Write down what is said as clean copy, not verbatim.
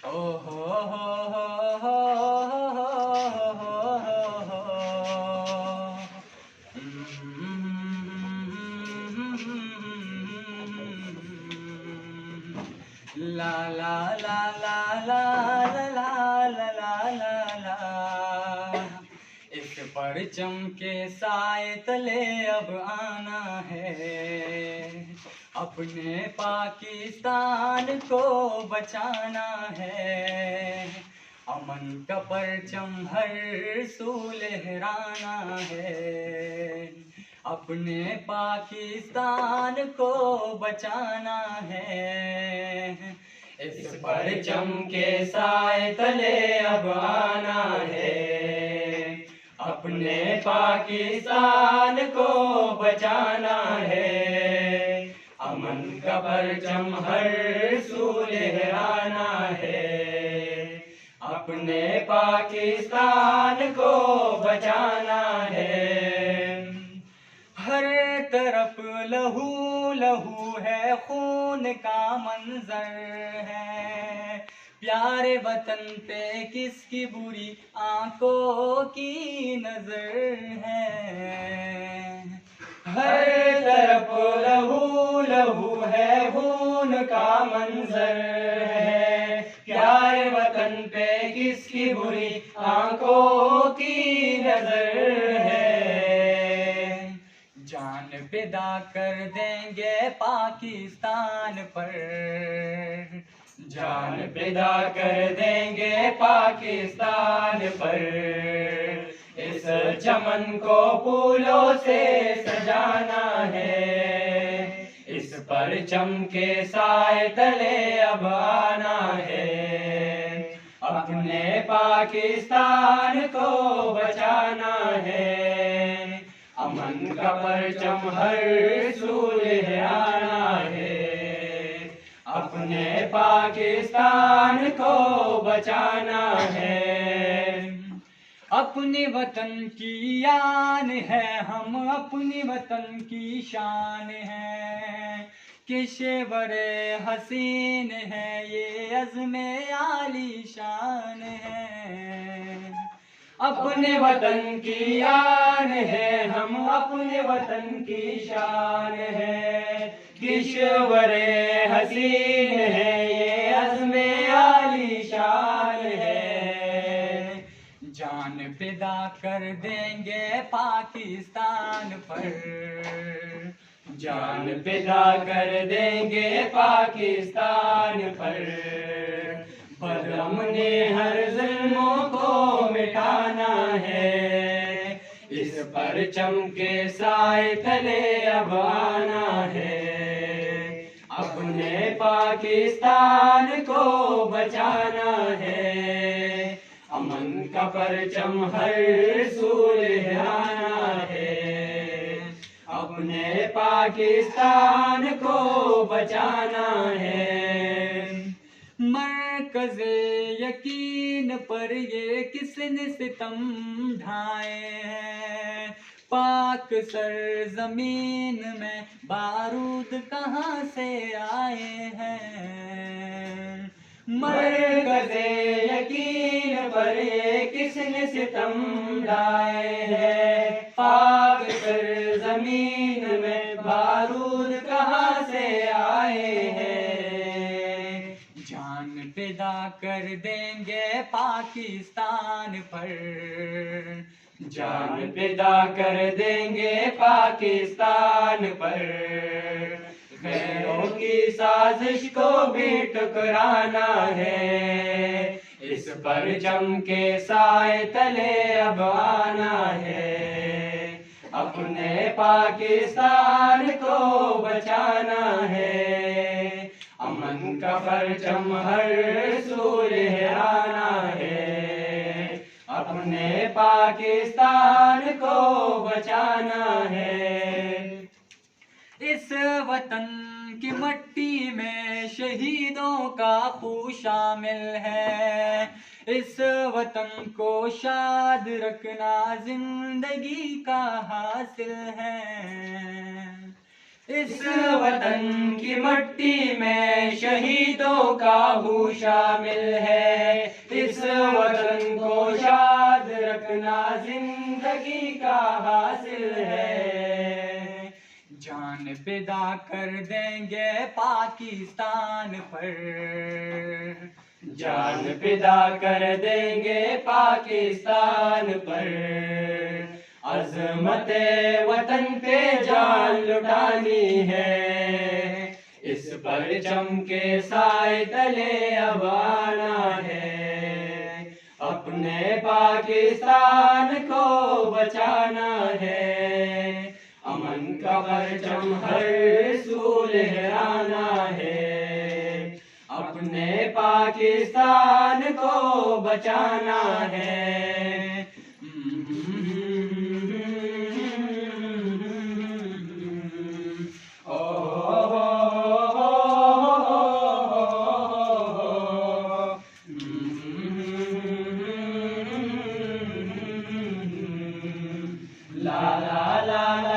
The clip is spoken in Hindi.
ओ हो ला ला ला ला ला ला ला ला ला ला ला। इस परचम के साए तले अब आना है, अपने पाकिस्तान को बचाना है। अमन का परचम हर सू लहराना है, अपने पाकिस्तान को बचाना है। इस परचम के साए तले अब आना है, अपने पाकिस्तान को बचाना है। अमन का परचम हर सू लहराना है, अपने पाकिस्तान को बचाना है। हर तरफ लहू लहू है, खून का मंजर है। प्यारे वतन पे किसकी बुरी आंखों की नजर है। हर तरफ लहू लहू है, खून का मंजर है। प्यारे वतन पे किसकी बुरी आंखों की नजर है। जान फिदा कर देंगे पाकिस्तान पर, जान फिदा कर देंगे पाकिस्तान पर। इस चमन को फूलों से सजाना है, इस परचम के साए तले अब आना है। अपने पाकिस्तान को बचाना है, अमन का परचम हर सू लहराना है। अपने पाकिस्तान को बचाना है। अपने वतन की आन है हम, अपने वतन की शान है। किशवरे हसीन है ये अज़्मे आली शान है। अपने वतन की आन है हम, अपने वतन की शान है। किशवरे हसीन है ये अज़्मे आली शान है। जान फिदा कर देंगे पाकिस्तान पर, जान फिदा कर देंगे पाकिस्तान पर। बदअम ने हर जुल्मों को मिटाना है, इस परचम के साए तले अब आना है। अपने पाकिस्तान को बचाना है, अमन का परचम हर सू लहराना है। अपने पाकिस्तान को बचाना है। मरकज़े यकीन पर ये किसने सितम ढाए हैं। पाक सरजमीन में बारूद कहाँ से आए हैं। मरकज़े यकीन पर ये किसने सितम ढाए हैं। पाक सरजमीन में बारूद कहाँ से आए हैं। जान फिदा कर देंगे पाकिस्तान पर, जान फिदा कर देंगे पाकिस्तान पर। गैरों की साजिश को भी टुकराना है, इस परचम के साए तले अब आना है। अपने पाकिस्तान को बचाना है, अमन का परचम हर सू लहराना है। अपने पाकिस्तान को बचाना है। इस वतन की मट्टी में शहीदों का खून शामिल है। इस वतन को शाद रखना जिंदगी का हासिल है। इस वतन की मट्टी में शहीदों का हूँ शामिल है। इस वतन को शाद रखना जिंदगी का हासिल है। जान फिदा कर देंगे पाकिस्तान पर, जान फिदा कर देंगे पाकिस्तान पर। अज़मते वतन पे जान लुटानी है, इस परचम के साए तले अब आना है। अपने पाकिस्तान को बचाना है, अमन का परचम हर सू लहराना है। अपने पाकिस्तान को बचाना है। La la la la